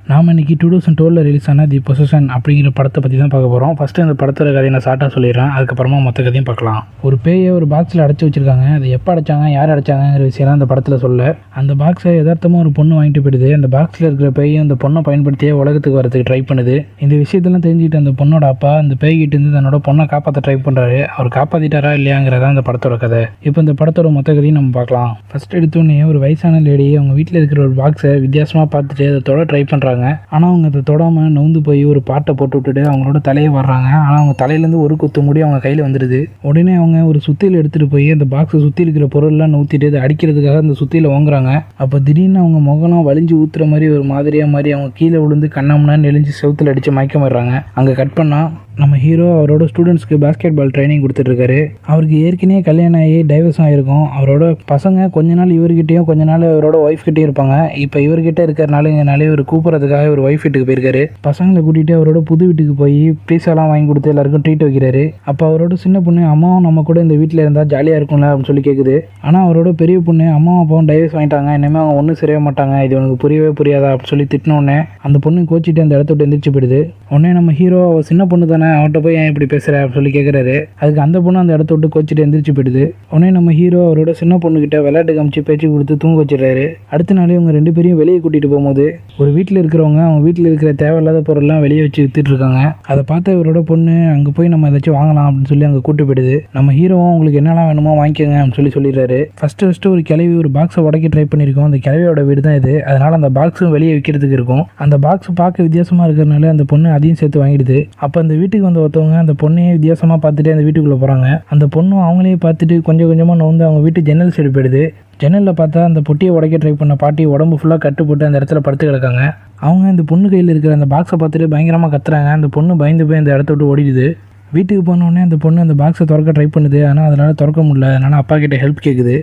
நாம் இன்றைக்கி 2012 ரிலீஸ் ஆன தி பொசஷன் அப்படிங்கிற படத்தை பற்றி தான் பார்க்க போகிறோம். ஃபஸ்ட்டு இந்த படத்தோட கதையை நான் ஷார்ட்டாக சொல்லிடுறேன், அதுக்கப்புறமா மொத்த கதையும் பார்க்கலாம். ஒரு பேயை ஒரு பாக்ஸில் அடைச்சி வச்சுருக்காங்க. அதை எப்போ அடைச்சாங்க, யார் அடைச்சாங்கிற விஷயம்லாம் அந்த படத்தில் சொல்ல, அந்த பாக்ஸை யதார்த்தமாக ஒரு பொண்ணு வாங்கிட்டு போயிடுது. அந்த பாக்ஸில் இருக்கிற பேயை அந்த பொண்ணை பயன்படுத்தியே உலகத்துக்கு வரதுக்கு ட்ரை பண்ணுது. இந்த விஷயத்தெல்லாம் தெரிஞ்சுக்கிட்டு அந்த பொண்ணோட அப்பா அந்த பேய்கிட்ட இருந்து தன்னோட பொண்ணை காப்பாற்ற ட்ரை பண்ணுறாரு. அவர் காப்பாற்றிட்டாரா இல்லையாங்கிறதா அந்த படத்தோட கதை. இப்போ இந்த படத்தோட மொத்த கதையும் நம்ம பார்க்கலாம். ஃபஸ்ட் எடுத்தோடனே ஒரு வயசான லேடி அவங்க வீட்டில் இருக்கிற ஒரு பாக்ஸை வித்தியாசமாக பார்த்துட்டு அதை தொட ட்ரை பண்ணுறாங்க. ஆனால் அவங்க அதை தொடாமல் நவுந்து போய் ஒரு பாட்டை போட்டு விட்டுட்டு அவங்களோட தலையை வர்றாங்க. ஆனால் அவங்க தலையிலேருந்து ஒரு குத்து முடி அவங்க கையில் வந்துடுது. உடனே அவங்க ஒரு சுத்தியில் எடுத்துகிட்டு போய் அந்த பாக்ஸை சுற்றி இருக்கிற பொருள்லாம் நவுத்திட்டு அதை அடிக்கிறதுக்காக அந்த சுத்தியில் வாங்குறாங்க. அப்போ திடீர்னு அவங்க முகலாம் வலிஞ்சு ஊற்றுற மாதிரி ஒரு மாதிரியாக மாதிரி அவங்க கீழே விழுந்து கண்ணாமனா நெளிஞ்சு செவுத்தில் அடித்து மயக்கம் வர்றாங்க. அங்கே கட் பண்ணால் நம்ம ஹீரோ அவரோட ஸ்டூடெண்ட்ஸ்க்கு பாஸ்கெட் பால் ட்ரைனிங் கொடுத்துட்ருக்காரு. அவருக்கு ஏற்கனவே கல்யாணம் ஆகி டைவர்ஸ் ஆகிருக்கும். அவரோட பசங்க கொஞ்ச நாள் இவர்கிட்டையும் கொஞ்ச நாள் அவரோட ஒய்ஃப்கிட்டையும் இருப்பாங்க. இப்போ இவர்கிட்ட இருக்கிறனாலே இவர் கூப்பிட்றதுக்காக ஒரு ஒய்ஃப் வீட்டுக்கு போயிருக்காரு. பசங்களை கூட்டிகிட்டு அவரோட புது வீட்டுக்கு போய் பீஸாலாம் வாங்கி கொடுத்து எல்லாருக்கும் ட்ரீட் வைக்கிறாரு. அப்போ அவரோட சின்ன பொண்ணு அம்மாவும் நம்ம கூட இந்த வீட்டில் இருந்தால் ஜாலியாக இருக்கும்ல அப்படின்னு சொல்லி கேட்குது. ஆனால் அவரோட பெரிய பொண்ணு அம்மாவும் அப்பாவும் டைவர்ஸ் வாங்கிட்டாங்க, இனிமேல் அவங்க ஒன்றும் சரியாக மாட்டாங்க, இது உனக்கு புரியவே புரியாதா அப்படின்னு சொல்லி திட்டினோடனே அந்த பொண்ணு கோச்சிட்டு அந்த இடத்த விட்டு எந்திரிச்சு போயிடுது. உடனே நம்ம ஹீரோ அவள் சின்ன பொண்ணு தானே, அவன்கிட்ட போய் ஏன் இப்படி பேசுகிற அப்படின்னு சொல்லி கேட்குறாரு. அதுக்கு அந்த பொண்ணு அந்த இடத்த விட்டு கோச்சிட்டு எந்திரிச்சு போயிடுது. உடனே நம்ம ஹீரோ அவரோட சின்ன பொண்ணுக்கிட்ட விளையாட்டு காமிச்சு பேச்சு கொடுத்து தூங்க வச்சிடறாரு. அடுத்த நாளே இவங்க ரெண்டு பேரையும் வெளியே கூட்டிகிட்டு போகும்போது ஒரு வீட்டில் இருக்கிறவங்க அவங்க வீட்டில் இருக்கிற தேவையில்லாத பொருள்லாம் வெளியே வச்சு வித்துட்டு இருக்காங்க. அதை பார்த்து இவரோட பொண்ணு அங்கே போய் நம்ம ஏதாச்சும் வாங்கலாம் அப்படின்னு சொல்லி அங்கே கூட்டு போயிடுது. நம்ம ஹீரோவும் உங்களுக்கு என்னெல்லாம் வேணுமோ வாங்கிக்கோங்க அப்படின்னு சொல்லிடுறாரு. ஃபஸ்ட்டு ஒரு கிளவி ஒரு பாக்ஸை உடைக்க ட்ரை பண்ணியிருக்கோம். அந்த கிளவியோட வீடு தான் இது. அதனால் அந்த பாக்ஸும் வெளியே விற்கிறதுக்கு இருக்கும். அந்த பாக்ஸ் பார்க்க வித்தியாசமாக இருக்கிறதுனால அந்த பொண்ணு அதையும் சேர்த்து வாங்கிடுது. அப்போ அந்த வீட்டுக்கு வந்து ஒருத்தவங்க அந்த பொண்ணையே வித்தியாசமாக பார்த்துட்டு அந்த வீட்டுக்குள்ளே போகிறாங்க. அந்த பொண்ணும் அவங்களே பார்த்துட்டு கொஞ்சம் கொஞ்சமாக நோந்து அவங்க வீட்டு ஜன்னல் சைடு போயிடுது. ஜன்னலில் பார்த்தா அந்த பொட்டியை உடைக்க ட்ரை பண்ண பாட்டி உடம்பு ஃபுல்லாக கட்டு போட்டு அந்த இடத்துல படுத்து கிடக்காங்க. அவங்க இந்த பொண்ணு கையில் இருக்கிற அந்த பாக்ஸை பார்த்துட்டு பயங்கரமாக கத்துறாங்க. அந்த பொண்ணு பயந்து போய் அந்த இடத்த விட்டு ஓடிடுது. வீட்டுக்கு போனோடனே அந்த பொண்ணு அந்த பாக்ஸை திறக்க ட்ரை பண்ணுது. ஆனால் அதனால் திறக்க முடியல. அதனால் அப்பா கிட்ட ஹெல்ப் கேட்குது.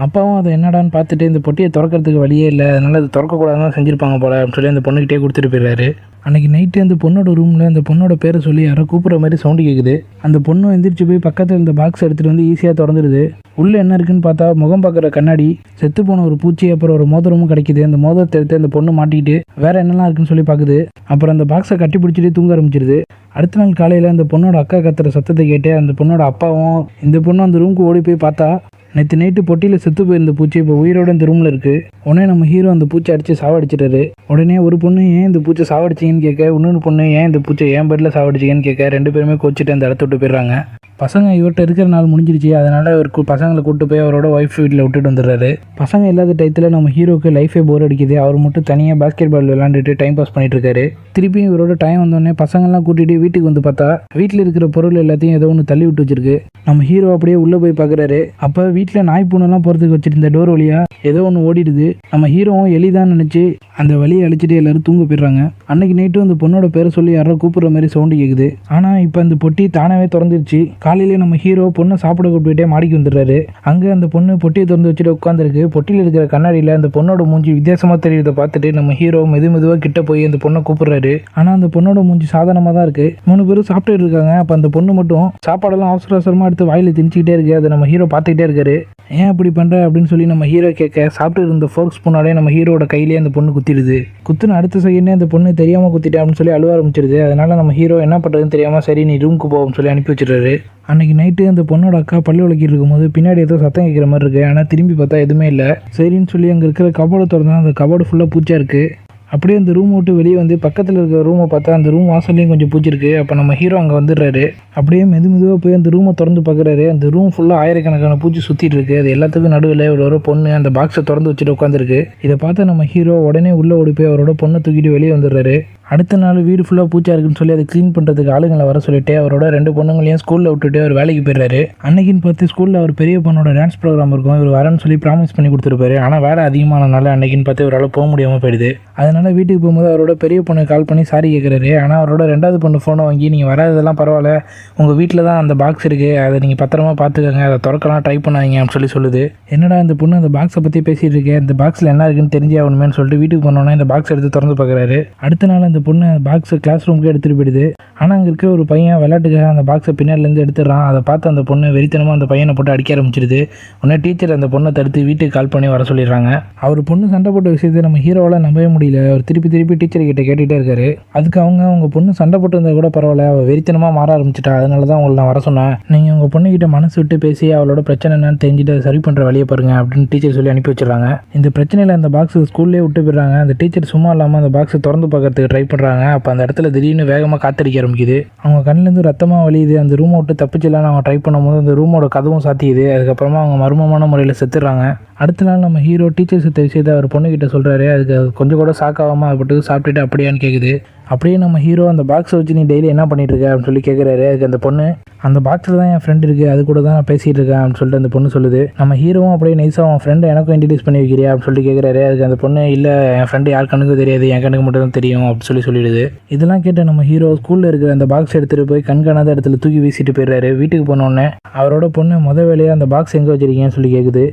அப்பாவும் அதை என்னடான்னு பார்த்துட்டு இந்த பொட்டியை திறக்கிறதுக்கு வழியே இல்லை, அதனால் அது திறக்கக்கூடாதுன்னு செஞ்சுருப்பாங்க போல அப்படின்னு சொல்லி அந்த பொண்ணுக்கிட்டே கொடுத்துட்டு போயிடுறாரு. அன்றைக்கி நைட்டு அந்த பொண்ணோட ரூமில் அந்த பொண்ணோட பேரை சொல்லி யாரோ கூப்பிட்ற மாதிரி சவுண்டு கேட்குது. அந்த பொண்ணு எந்திரிச்சு போய் பக்கத்தில் இருந்த பாக்ஸ் எடுத்துகிட்டு வந்து ஈஸியாக திறந்துடுது. உள்ளே என்ன இருக்குன்னு பார்த்தா முகம் பார்க்குற கண்ணாடி, செத்து போன ஒரு பூச்சி, அப்புறம் ஒரு மோதிரமும் கிடைக்கிது. அந்த மோதிரத்தை எடுத்து அந்த பொண்ணு மாட்டிக்கிட்டு வேறு என்னெல்லாம் இருக்குன்னு சொல்லி பார்க்குது. அப்புறம் அந்த பாக்ஸை கட்டி பிடிச்சிட்டு தூங்க ஆரம்பிச்சிடுது. அடுத்த நாள் காலையில் அந்த பொண்ணோட அக்கா கத்துற சத்தத்தை கேட்டு அந்த பொண்ணோட அப்பாவும் இந்த பொண்ணு அந்த ரூமுக்கு ஓடி போய் பார்த்தா நேற்று நைட்டு பொட்டியில் செத்து போயிருந்த பூச்சி இப்போ உயிரோட இந்த ரூமில் இருக்குது. உடனே நம்ம ஹீரோ அந்த பூச்சி அடித்து சாவடிச்சிட்டாரு. உடனே ஒரு பொண்ணு ஏன் இந்த பூச்சை சாவடிச்சிங்கன்னு கேட்க, இன்னொன்று பொண்ணு ஏன் இந்த பூச்சை ஏன் பெட்டில் சாவடிச்சிங்கன்னு கேட்க, ரெண்டு பேருமே கோச்சிட்டு அந்த இடத்த விட்டு போயிடுறாங்க. பசங்க இவர்கிட்ட இருக்கிற நாள் முடிஞ்சிருச்சு. அதனால் இவர் பசங்களை கூப்பிட்டு போய் அவரோட ஒய்ஃப் வீட்டில் விட்டுட்டு வந்துடுறாரு. பசங்க இல்லாத டயத்தில் நம்ம ஹீரோக்கு லைஃபே போர் அடிக்குது. அவர் மட்டும் தனியாக பாஸ்கெட் பால் விளாண்டுட்டு டைம் பாஸ் பண்ணிட்டு இருக்காரு. திருப்பியும் இவரோட டைம் வந்தோடனே பசங்கள்லாம் கூட்டிகிட்டு வீட்டுக்கு வந்து பார்த்தா வீட்டில் இருக்கிற பொருள் எல்லாத்தையும் ஏதோ ஒன்று தள்ளி விட்டு வச்சிருக்கு. நம்ம ஹீரோ அப்படியே உள்ளே போய் பார்க்குறாரு. அப்போ வீட்டில் நாய் பூனெல்லாம் போகிறதுக்கு வச்சுருந்த டோர் வழியாக ஏதோ ஒன்று ஓடிடுது. நம்ம ஹீரோவும் எலிதான் நினச்சி அந்த வழியை அழிச்சிட்டு எல்லாரும் தூங்க போயிடுறாங்க. அன்னைக்கு நைட்டும் அந்த பொண்ணோட பேரை சொல்லி யாரோ கூப்பிட்ற மாதிரி சவுண்டு கேட்குது. ஆனால் இப்போ அந்த பொட்டி தானாகவே திறந்துருச்சு. காலையிலே நம்ம ஹீரோ பொண்ணை சாப்பிட கூப்பிட்டுட்டே மாடிக்கு வந்துடுறாரு. அங்கே அந்த பொண்ணு பொட்டியை திறந்து வச்சுட்டு உட்காந்துருக்கு. பொட்டியில் இருக்கிற கண்ணாடியில் அந்த பொண்ணோட மூஞ்சி வித்தியாசமாக தெரியுறதை பார்த்துட்டு நம்ம ஹீரோ மெதுவாக கிட்ட போய் அந்த பொண்ணை கூப்பிடுறாரு. ஆனால் அந்த பொண்ணோட மூஞ்சி சாதாரணமாக தான் இருக்குது. 3 பேரும் சாப்பிட்டுட்டு இருக்காங்க. அப்போ அந்த பொண்ணு மட்டும் சாப்பாடெல்லாம் அவசரமாக எடுத்து வாயில் திணிச்சிக்கிட்டே இருக்கு. அதை நம்ம ஹீரோ பார்த்துக்கிட்டே இருக்காரு. ஏன் அப்படி பண்ணுற அப்படின்னு சொல்லி நம்ம ஹீரோ கேட்க, சாப்பிட்டு இருந்த ஃபோர்க் ஸ்பூனாலே நம்ம ஹீரோட கையிலேயே அந்த பொண்ணு குத்திடுது. குத்துன அடுத்த செகண்டே அந்த பொண்ணு தெரியாமல் குத்திட்டேன் அப்படின்னு சொல்லி அழுவ ஆரம்பிச்சிருது. அதனால நம்ம ஹீரோ என்ன பண்ணுறதுன்னு தெரியாமல் சரி நீ ரூமுக்கு போகும்னு சொல்லி அனுப்பி வச்சிடுறாரு. அன்றைக்கி நைட்டு அந்த பொண்ணோட அக்கா பல்லு விளக்கிட்டு இருக்கும்போது பின்னாடி ஏதோ சத்தம் கேட்குற மாதிரி இருக்குது. ஆனால் திரும்பி பார்த்தா எதுவுமே இல்லை. சரின்னு சொல்லி அங்கே இருக்கிற கபோர்டை திறந்தா அந்த கபோர்டு ஃபுல்லாக பூச்சியாக இருக்குது. அப்படியே அந்த ரூம் விட்டு வெளியே வந்து பக்கத்தில் இருக்கிற ரூமை பார்த்தா அந்த ரூம் வாசல்லையும் கொஞ்சம் பூச்சி இருக்குது. அப்போ நம்ம ஹீரோ அங்கே வந்துடுறாரு. அப்படியே மெதுவாக போய் அந்த ரூமை திறந்து பார்க்குறாரு. அந்த ரூம் ஃபுல்லாக ஆயிரக்கணக்கான பூச்சி சுற்றிட்டு இருக்குது. அது எல்லாத்துக்கும் நடுவில் ஒரு பொண்ணு அந்த பாக்ஸை திறந்து வச்சுட்டு உட்காந்துருக்கு. இதை பார்த்து நம்ம ஹீரோ உடனே உள்ளே ஓடி போய் அவரோட பொண்ணை தூக்கிட்டு வெளியே வந்துடுறாரு. அடுத்த நாள் வீடு ஃபுல்லாக பூச்சியாக இருக்குன்னு சொல்லி அதை க்ளீன் பண்ணுறதுக்கு ஆளுங்களை வர சொல்லிட்டு அவரோட 2 பொண்ணுங்களையும் ஸ்கூலில் விட்டுட்டு அவர் வேலைக்கு போயிடுறாரு. அன்னைக்குன்னு பார்த்து ஸ்கூலில் அவர் பெரிய பொண்ணோட டான்ஸ் ப்ரோக்ராம் இருக்கும். இவர் வரேன்னு சொல்லி ப்ராமிஸ் பண்ணி கொடுத்துருப்பாரு. ஆனால் வேலை அதிகமானனால அன்னைக்குன்னு பார்த்து இவரால் போக முடியாமல் போயிடுது. அதனால் வீட்டுக்கு போகும்போது அவரோட பெரிய பொண்ணு கால் பண்ணி சாரி கேட்குறாரு. ஆனால் அவரோட 2வது பொண்ணு ஃபோனை வாங்கி நீங்கள் வராததெல்லாம் பரவாயில்ல, உங்கள் வீட்டில் தான் அந்த பாக்ஸ் இருக்குது, அதை நீங்கள் பத்திரமா பார்த்துக்கோங்க, அதை திறக்கலாம் ட்ரை பண்ணாதீங்க அப்படின்னு சொல்லுது. என்னடா இந்த பொண்ணு அந்த பாக்ஸை பற்றி பேசிகிட்டு இருக்கேன், இந்த பாக்ஸில் என்ன இருக்குன்னு தெரிஞ்சே ஆகணுமேனு சொல்லிட்டு வீட்டுக்கு போனோன்னே இந்த பாக்ஸ் எடுத்து திறந்து பார்க்குறாரு. அடுத்த நாள் அந்த அந்த பொண்ணு பாக்ஸை கிளாஸ் ரூமுக்கு எடுத்துகிட்டு போயிடுது. ஆனால் அங்கே இருக்கிற ஒரு பையன் விளையாட்டுக்காக அந்த பாக்ஸை பின்னாடிலேருந்து எடுத்துடுறான். அதை பார்த்து அந்த பொண்ணு வெறித்தனமாக அந்த பையனை போட்டு அடிக்க ஆரம்பிச்சிடுது. உடனே டீச்சர் அந்த பொண்ணை தடுத்து வீட்டுக்கு கால் பண்ணி வர சொல்லிடுறாங்க. அவர் பொண்ணு சண்டை போட்ட விஷயத்தை நம்ம ஹீரோவால் நம்பவே முடியல. அவர் திருப்பி டீச்சர் கிட்ட கேட்டுகிட்டே இருக்காரு. அதுக்கு உங்கள் பொண்ணு சண்டை போட்டு இருந்தால் கூட பரவாயில்ல, அவள் வெறித்தனமாக மாற ஆரம்பிச்சிட்டா, அதனால தான் உங்களை நான் வர சொன்னேன். நீங்கள் உங்கள் பொண்ணுக்கிட்ட மனசு விட்டு பேசி அவளோட பிரச்சனை என்னன்னு தெரிஞ்சுட்டு அதை சரி பண்ணுற வழியை பாருங்க அப்படின்னு டீச்சர் சொல்லி அனுப்பி வச்சிடறாங்க. இந்த பிரச்சனையில் அந்த பாக்ஸை ஸ்கூல்லேயே விட்டு போயிடுறாங்க. அந்த டீச்சர் சும்மா இல்லாமல் அந்த பாக்ஸை திறந்து பார்க்கறதுக்கு ட்ரை பண்ணுறாங்க. அப்போ அந்த இடத்துல திடீர்னு வேகமாக காத்தடிக்க ஆரம்பிக்குது. அவங்க கண்ணிலேருந்து ரத்தமாக வலியுது. அந்த ரூமை விட்டு தப்பிச்சலான்னு அவங்க ட்ரை பண்ணும்போது அந்த ரூமோட கதவும் சாத்தியுது. அதுக்கப்புறமா அவங்க மர்மமான முறையில் செத்துடுறாங்க. அடுத்த நாள் நம்ம ஹீரோ டீச்சர் செத்த விஷயத்தை அவர் பொண்ணுக்கிட்ட சொல்கிறாரு. அதுக்கு கொஞ்சம் கூட சாக்காகாமல் அப்பட்டு சாப்பிட்டுட்டு அப்படியான்னு கேட்குது. அப்படியே நம்ம ஹீரோ அந்த பாக்ஸை வச்சு நீ டெய்லி என்ன பண்ணிட்டு இருக்க அப்படின்னு சொல்லி கேட்குறாரு. அதுக்கு அந்த பொண்ணு அந்த பாக்ஸில் தான் என் ஃப்ரெண்ட் இருக்குது, அது கூட தான் நான் பேசிகிட்டு இருக்கேன் அப்படின்னு சொல்லிட்டு அந்த பொண்ணு சொல்லுது. நம்ம ஹீரோவும் அப்படியே நைஸாக அவன் ஃப்ரெண்டை எனக்கும் இன்ட்ரடியூஸ் பண்ணி வைக்கிறியா அப்படின்னு சொல்லி கேட்குறாரு. அதுக்கு அந்த பொண்ணு இல்லை, என் ஃப்ரெண்டு யார் கண்ணுக்கும் தெரியாது, என் கண்ணுக்கு மட்டும் தான் தெரியும் அப்படின்னு சொல்லிடுது. இதெல்லாம் கேட்ட நம்ம ஹீரோ ஸ்கூலில் இருக்கிற அந்த பாக்ஸ் எடுத்துகிட்டு போய் கண்காணாத இடத்துல தூக்கி வீசிட்டு போயிடுறாரு. வீட்டுக்கு போனோடனே அவரோட பொண்ணு வேலையாக அந்த பாக்ஸ் எங்கே வச்சிருக்கீங்கன்னு சொல்லி கேட்குது.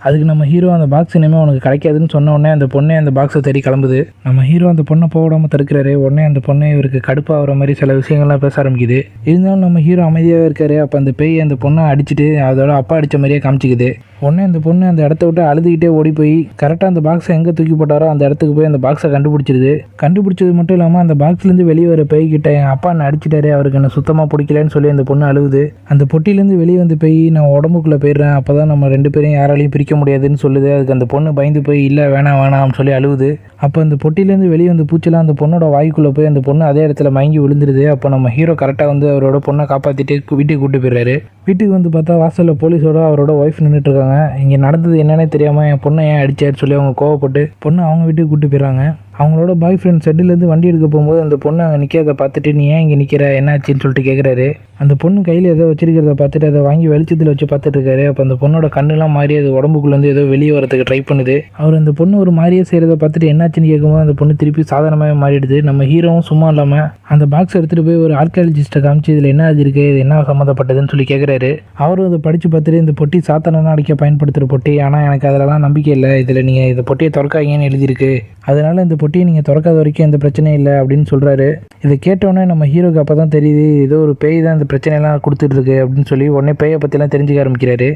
அதுக்கு நம்ம ஹீரோ அந்த பாக்ஸ் இனிமேல் உனக்கு கிடைக்காதுன்னு சொன்ன உடனே அந்த பொண்ணே அந்த பாக்ஸை தேடி கிளம்புது. நம்ம ஹீரோ அந்த பொண்ணை போடாமல் தடுக்கிறாரு. உடனே அந்த பொண்ணை இவருக்கு கடுப்பாகிற மாதிரி சில விஷயங்கள்லாம் பேச ஆரம்பிக்குது. இருந்தாலும் நம்ம ஹீரோ அமைதியாகவே இருக்காரு. அப்போ அந்த பேய் அந்த பொண்ணை அடிச்சுட்டு அதோட அப்பா அடித்த மாதிரியே காமிச்சிக்குது. உடனே அந்த பொண்ணு அந்த இடத்த விட்டு அழுதுகிட்டே ஓடி போய் கரெக்டாக அந்த பாக்ஸை எங்கே தூக்கி போட்டாரோ அந்த இடத்துக்கு போய் அந்த பாக்ஸை கண்டுபிடிச்சிருது. கண்டுபிடிச்சது மட்டும் இல்லாமல் அந்த பாக்ஸ்லேருந்து வெளியே வர பேய்கிட்ட என் அப்பா என்ன அடிச்சிட்டாரு, அவருக்கு என்ன சுத்தமாக பிடிக்கலன்னு சொல்லி அந்த பொண்ணு அழுகுது. அந்த பொட்டிலேருந்து வெளியே வந்து போய் நான் உடம்புக்குள்ளே போயிடுறேன், அப்போ தான் நம்ம 2 பேரையும் யாராலையும் பிரிக்க முடியாதுன்னு சொல்லுது. அதுக்கு அந்த பொண்ணு பயந்து போய் இல்லை வேணாம்னு சொல்லி அழுகுது. அப்போ அந்த பொட்டிலேருந்து வெளியே வந்து பூச்செல்லாம் அந்த பொண்ணோட வாய்க்குள்ளே போய் அந்த பொண்ணு அதே இடத்துல மயங்கி விழுந்துருது. அப்போ நம்ம ஹீரோ கரெக்டாக வந்து அவரோட பொண்ணை காப்பாற்றிட்டு வீட்டுக்கு கூப்பிட்டு போயிடுறாரு. வீட்டுக்கு வந்து பார்த்தா வாசலில் போலீஸோட அவரோட ஒய்ஃப் நின்றுட்டு இருக்காங்க. இங்கே நடந்தது என்னன்னே தெரியாமல் என் பொண்ணை ஏன் அடிச்சாரு சொல்லி அவங்க கோவப்பட்டு பொண்ணு அவங்க வீட்டுக்கு கூப்பிட்டு போயிடுறாங்க. அவங்களோட பாய் ஃப்ரெண்ட் செட்டிலேருந்து வண்டி எடுக்க போகும்போது அந்த பொண்ணு அங்கே நிற்கிறத பார்த்துட்டு நீ ஏன் இங்கே நிற்கிற, என்னாச்சுன்னு சொல்லிட்டு கேட்குறாரு. அந்த பொண்ணு கையில் ஏதோ வச்சிருக்கிறத பார்த்துட்டு அதை வாங்கி வெளிச்சத்தில் வச்சு பார்த்துட்டு இருக்காரு. அப்போ அந்த பொண்ணோட கண்ணுலாம் மாறி அது உடம்புக்குள்ளேருந்து ஏதோ வெளியே வரதுக்கு ட்ரை பண்ணுது. அவர் அந்த பொண்ணு ஒரு மாதிரியே செய்கிறத பார்த்துட்டு என்னாச்சுன்னு கேட்கும்போது அந்த பொண்ணு திருப்பி சாதாரணமாக மாறிடுது. நம்ம ஹீரோவும் சும்மா இல்லாமல் அந்த பாக்ஸ் எடுத்துகிட்டு போய் ஒரு ஆர்கியாலஜிஸ்ட்டை காமிச்சு இதில் என்ன ஆகிருக்கு, இது என்ன சம்மந்தப்பட்டதுன்னு சொல்லி கேட்குறாரு. அவரும் அதை படித்து பார்த்துட்டு இந்த பொட்டி சாத்தானா அடிக்க பயன்படுத்துகிற பொட்டி, ஆனால் எனக்கு அதிலலாம் நம்பிக்கை இல்லை, இதில் நீங்கள் இந்த பொட்டியை திறக்காங்கன்னு எழுதியிருக்கு, அதனால் இந்த பொட்டியை நீங்கள் திறக்காத வரைக்கும் எந்த பிரச்சனையும் இல்லை அப்படின்னு சொல்கிறாரு. இதை கேட்டோன்னே நம்ம ஹீரோக்கு அப்போ தான் தெரியுது ஏதோ ஒரு பேய் தான் இந்த பிரச்சனையெல்லாம் கொடுத்துட்ருக்கு அப்படின்னு சொல்லி உடனே பேயை பற்றிலாம் தெரிஞ்சுக்க ஆரம்பிக்கிறாரு.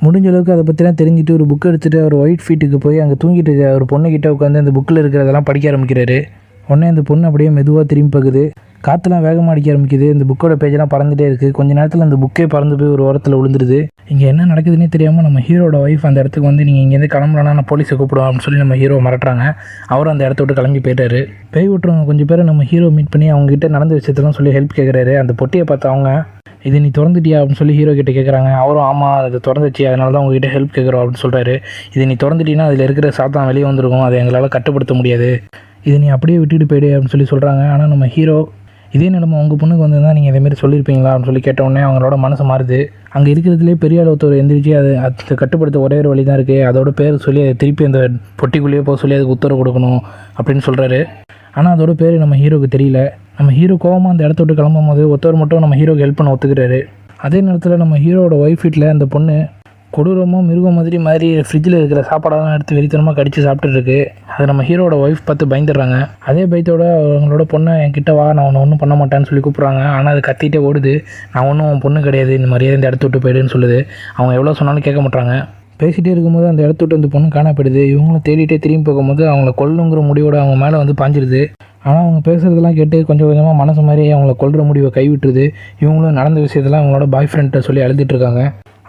முடிஞ்ச அளவுக்கு அதை பற்றிலாம் தெரிஞ்சுட்டு ஒரு புக் எடுத்துகிட்டு அவர் ஒயிட் ஃபீட்டுக்கு போய் அங்கே தூங்கிட்டு இருக்க ஒரு பொண்ணுக்கிட்ட உட்காந்து அந்த புக்கில் இருக்கிறதெல்லாம் படிக்க ஆரம்பிக்கிறாரு. உடனே அந்த பொண்ணு அப்படியே மெதுவாக திரும்பி பார்க்குது. காற்றுலாம் வேகமாக அடிக்க ஆரம்பிக்குது. இந்த புக்கோட பேஜெல்லாம் பறந்துகிட்டே இருக்குது. கொஞ்ச நேரத்தில் அந்த புக்கே பறந்து போய் ஒரு ஓரத்தில் விழுந்துருது. இங்கே என்ன நடக்குதுன்னே தெரியாமல் நம்ம ஹீரோட ஒய்ஃப் அந்த இடத்துக்கு வந்து நீங்கள் இங்கேருந்து கிளம்புறனா நான் போலீஸை கூப்பிடுவோம் அப்படின்னு சொல்லி நம்ம ஹீரோ மிரட்டுறாங்க. அவரும் அந்த இடத்த விட்டு கிளம்பி போயிட்டாரு. பேய் விட்டுறவங்க கொஞ்சம் பேரை நம்ம ஹீரோ மீட் பண்ணி அவங்ககிட்ட நடந்த விஷயத்தெல்லாம் சொல்லி ஹெல்ப் கேட்குறாரு. அந்த பொட்டியை பார்த்து அவங்க இது நீ திறந்துட்டியா அப்படின்னு சொல்லி ஹீரோ கிட்ட கேட்குறாங்க. அவரும் ஆமாம் அதை திறந்துச்சு, அதனால தான் உங்ககிட்ட ஹெல்ப் கேட்குறோம் அப்படின்னு சொல்கிறாரு. இது நீ திறந்துட்டீங்கன்னா அதில் இருக்கிற சாத்தான் வெளியே வந்துருக்கும், அதை எங்களால் கட்டுப்படுத்த முடியாது, இதை நீ அப்படியே விட்டுட்டு போயிடு அப்படின்னு சொல்லி சொல்கிறாங்க. ஆனால் நம்ம ஹீரோ இதே நிலமை உங்கள் பொண்ணுக்கு வந்ததுதான் நீங்கள் இதேமாரி சொல்லியிருப்பீங்களா அப்படின்னு சொல்லி கேட்டவுடனே அவங்களோட மனசு மாறுது. அங்கே இருக்கிறதுலே பெரிய அளவுத்தவர் எந்திரிச்சு அதை கட்டுப்படுத்த ஒரே ஒரு வழி தான் இருக்குது, அதோட பேர் சொல்லி அதை திருப்பி அந்த பொட்டிக்குள்ளேயே போக சொல்லி அதுக்கு உத்தரவு கொடுக்கணும் அப்படின்னு சொல்கிறாரு. ஆனால் அதோட பேர் நம்ம ஹீரோக்கு தெரியல. நம்ம ஹீரோ கோவமாக அந்த இடத்த விட்டு கிளம்பும் போது ஒருத்தவர் மட்டும் நம்ம ஹீரோக்கு ஹெல்ப் பண்ண ஒத்துக்கிறாரு. அதே நேரத்தில் நம்ம ஹீரோட ஒய்ஃப் வீட்டில் அந்த பொண்ணு கொடூரமாக மிருகம் மாதிரி ஃப்ரிட்ஜில் இருக்கிற சாப்பாடெல்லாம் எடுத்து வெறித்தனமாக கடித்து சாப்பிட்டுருக்கு. அதை நம்ம ஹீரோட ஒய்ஃப் பார்த்து பயந்துடுறாங்க. அதே பயத்தோட அவங்களோட பொண்ணை என்கிட்ட வா, நான் உன்னை ஒன்றும் பண்ண மாட்டேன்னு சொல்லி கூப்பிட்றாங்க. ஆனால் அது கத்திகிட்டே ஓடுது. நான் ஒன்றும் உன் பொண்ணு கிடையாது, இந்த மாதிரியே இந்த இடத்த விட்டு போயிடுன்னு சொல்லுது. அவங்க எவ்வளோ சொன்னாலும் கேட்க மாட்டாங்க. பேசிகிட்டே இருக்கும்போது அந்த இடத்த விட்டு அந்த பொண்ணு காணப்படுது. இவங்களும் தேடிட்டே திரும்பி போகும்போது அவங்கள கொல்லுங்கிற முடிவோட அவங்க மேலே வந்து பாஞ்சிருது. ஆனால் அவங்க பேசுகிறதெல்லாம் கேட்டு கொஞ்சம் கொஞ்சமாக மனசு மாதிரி அவங்கள கொல்கிற முடிவை கைவிட்டுருது. இவங்களும் நடந்த விஷயத்தெல்லாம் அவங்களோட பாய் ஃப்ரெண்ட்டை சொல்லி அழுதுட்டுருக்காங்க.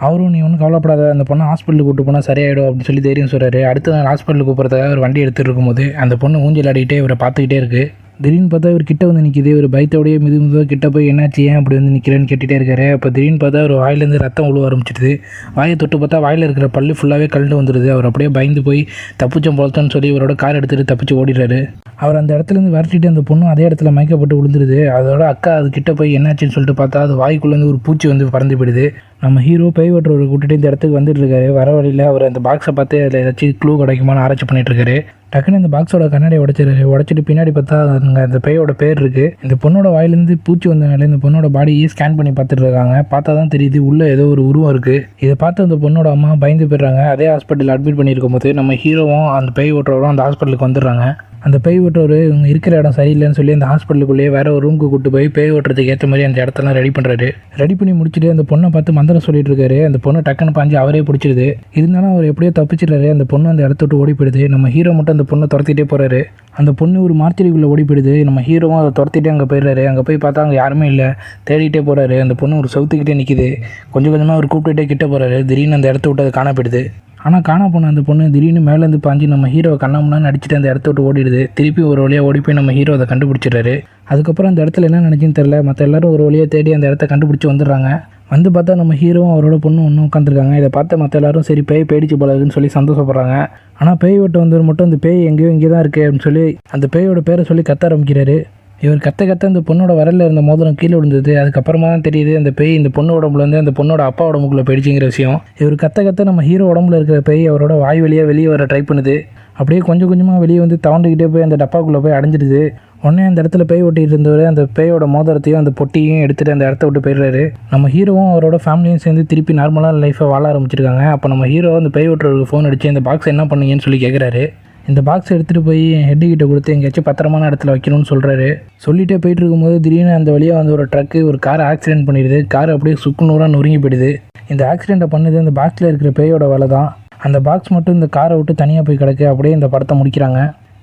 அவரும் நீ ஒன்றும் கவலைப்படாத, அந்த பொண்ணை ஹாஸ்பிட்டலுக்கு கூப்பிட்டு போனால் சரியாயிடும் அப்படின்னு சொல்லி தைரியம் சொல்கிறாரு. அடுத்த நாள் ஹாஸ்பிட்டலுக்கு கூப்பிட்றதுக்காக ஒரு வண்டி எடுத்துகிட்டு இருக்கும்போது அந்த பொண்ணு ஊஞ்சல் ஆடிக்கிட்டே இவரை பார்த்துக்கிட்டே இருக்குது. திடீர்னு பார்த்தா இவர் கிட்ட வந்து நிற்கிது. ஒரு பயத்தோடையே மெதுவாக கிட்ட போய் என்னாச்சு ஏன் அப்படி வந்து நிற்கிறேன்னு கேட்டுகிட்டே இருக்காரு. அப்போ திடீர்னு பார்த்தா ஒரு வாயிலேருந்து ரத்தம் உழுவ ஆரம்பிச்சிடுது. வாயை தொட்டு பார்த்தா வாயில் இருக்கிற பல்லு ஃபுல்லாகவே கழண்டு வந்துடுது. அவர் அப்படியே பயந்து போய் தப்பிச்சோம் போலத்தோன்னு சொல்லி இவரோட கார் எடுத்துகிட்டு தப்பிச்சு ஓடிடுறாரு. அவர் அந்த இடத்துலேருந்து விரட்டிட்டு அந்த பொண்ணு அதே இடத்துல மயக்கப்பட்டு விழுந்துருது. அதோட அக்கா அது கிட்ட போய் என்னாச்சுன்னு சொல்லிட்டு பார்த்தா அது வாய்க்குள்ளேருந்து ஒரு பூச்சி வந்து பறந்து போயிடுது. நம்ம ஹீரோ பேய் ஓட்டுறவரை கூட்டிகிட்டு இந்த இடத்துக்கு வந்துட்டு இருக்காரு. வர வழியில் அவர் அந்த பாக்ஸை பார்த்து அதில் ஏதாச்சும் க்ளூ கிடைக்குமான்னு ஆராய்ச்சி பண்ணிட்டு இருக்காரு. டக்குன்னு இந்த பாக்ஸோட கண்ணாடியை உடைச்சிட்டு பின்னாடி பார்த்தா அங்கே அந்த பேயோட பேர் இருக்குது. இந்த பொண்ணோட வாயிலேருந்து பூச்சி வந்தனால இந்த பொண்ணோட பாடியை ஸ்கேன் பண்ணி பார்த்துட்டு இருக்காங்க. பார்த்தா தான் தெரியுது உள்ளே ஏதோ ஒரு உருவம் இருக்குது. இதை பார்த்து அந்த பொண்ணோட அம்மா பயந்து போயிடுறாங்க. அதே ஹாஸ்பிட்டலில் அட்மிட் பண்ணியிருக்கும் போது நம்ம ஹீரோவும் அந்த பேய் ஓட்டுறவரும் அந்த ஹாஸ்பிட்டலுக்கு வந்துடுறாங்க. அந்த பேய் ஓட்டுறவர் இவங்க இருக்கிற இடம் சரியில்லைன்னு சொல்லி அந்த ஹாஸ்பிட்டலுக்குள்ளேயே வேற ஒரு ரூமுக்கு கூட்டு போய் பேய் ஓட்டுறதுக்கு ஏற்ற மாதிரி அந்த இடத்தெல்லாம் ரெடி பண்ணுறாரு. ரெடி பண்ணி முடிச்சுட்டு அந்த பொண்ணை பார்த்து மந்திரம் சொல்லிட்டு இருக்காரு. அந்த பொண்ணு டக்குன்னு பாஞ்சு அவரே பிடிச்சிருது. இருந்தாலும் அவர் எப்படியோ தப்பிச்சிடுறாரு. அந்த பொண்ணு அந்த இடத்த விட்டு ஓடி போயிடுது. நம்ம ஹீரோ மட்டும் அந்த பொண்ணை துரத்திட்டே போறாரு. அந்த பொண்ணு ஒரு மார்ச்சரிக்குள்ளே ஓடி போயிடுது. நம்ம ஹீரோவும் அதை துரத்திட்டே அங்கே போயிடுறாரு. அங்கே போய் பார்த்தா அங்கே யாருமே இல்லை. தேடிட்டே போறாரு. அந்த பொண்ணு ஒரு சவுத்துக்கிட்டே நிற்கிது. கொஞ்சம் கொஞ்சமாக அவர் கூப்பிட்டுட்டே கிட்ட போறாரு. திடீர்னு அந்த இடத்த விட்டு அது காண போயிடுது. ஆனால் காண போன அந்த பொண்ணு திடீர்னு மேலேருந்து பாஞ்சு நம்ம ஹீரோவை கண்ணாமண்ணான்னு அடிச்சுட்டு அந்த இடத்த விட்டு ஓடிடுது. திருப்பி ஒரு வழியாக ஓடி போய் நம்ம ஹீரோ அதை கண்டுபிடிச்சிடுறாரு. அதுக்கப்புறம் அந்த இடத்துல என்ன நினச்சின்னு தெரில. மற்ற எல்லாரும் ஒரு வழியாக தேடி அந்த இடத்த கண்டுபிடிச்சி வந்துடுறாங்க. வந்து பார்த்தா நம்ம ஹீரோவும் அவரோட பொண்ணு ஒன்றும் உட்காந்துருக்காங்க. இதை பார்த்து மற்ற எல்லாரும் சரி பேய் பேடிச்சு போலகுன்னு சொல்லி சந்தோஷப்படுறாங்க. ஆனால் பேய் ஓட்ட வந்தவர் மட்டும் அந்த பேய் எங்கேயோ இங்கே தான் இருக்குது அப்படின்னு சொல்லி அந்த பேயோட பேரை சொல்லி கத்த ஆரம்பிக்கிறாரு. இவர் கத்த அந்த பொண்ணோட வரலில் இருந்த மோதிரம் கீழே விழுந்தது. அதுக்கப்புறமா தான் தெரியுது அந்த பேய் இந்த பொண்ணு உடம்புலேருந்து அந்த பொண்ணோட அப்பா உடம்புக்குள்ளே போயிடுச்சுங்கிற விஷயம். இவர் கத்த நம்ம ஹீரோ உடம்புல இருக்கிற பேய் அவரோட வாய் வழியாக வெளியே வர ட்ரை பண்ணுது. அப்படியே கொஞ்சம் கொஞ்சமாக வெளியே வந்து தவண்டுக்கிட்டே போய் அந்த டப்பாக்குள்ளே போய் அடைஞ்சிடுது. உடனே அந்த இடத்துல பேய் ஓட்டிகிட்டு இருந்தவர் அந்த பேயோட மோதிரத்தையும் அந்த பொட்டியும் எடுத்துகிட்டு அந்த இடத்த விட்டு போயிடுறாரு. நம்ம ஹீரோவும் அவரோட ஃபேமிலியும் சேர்ந்து திருப்பி நார்மலான லைஃப்பை வாழ ஆரம்பிச்சிருக்காங்க. அப்போ நம்ம ஹீரோ அந்த பேய் ஓட்டுறவருக்கு ஃபோன் அடித்து இந்த பாக்ஸ் என்ன பண்ணீங்கன்னு சொல்லி கேட்குறாரு. இந்த பாக்ஸ் எடுத்துகிட்டு போய் என் ஹெட்டுக்கிட்ட கொடுத்து எங்கேயாச்சும் பத்திரமான இடத்துல வைக்கணும்னு சொல்கிறாரு. சொல்லிகிட்டே போயிட்டு இருக்கும்போது திடீர்னு அந்த வழியாக வந்து ஒரு ட்ரக்கு ஒரு காரை ஆக்சிடென்ட் பண்ணிடுது. கார் அப்படியே சுக்குநூறாக நொறுங்கி போயிடுது. இந்த ஆக்சிடெண்ட்டை பண்ணது அந்த பாக்ஸில் இருக்கிற பேயோட வேலை தான். அந்த பாக்ஸ் மட்டும் இந்த காரை விட்டு தனியாக போய் கிடக்கு. அப்படியே இந்த படத்தை முடிக்கிறாங்க.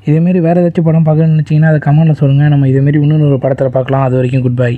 இதேமாரி வேறு ஏதாச்சும் படம் பார்க்கணும்னு நினச்சிங்கன்னா அதை கமெண்ட்டில் சொல்லுங்கள். நம்ம இதேமாரி இன்னொரு படத்தில் பார்க்கலாம். அது வரைக்கும் குட் பை.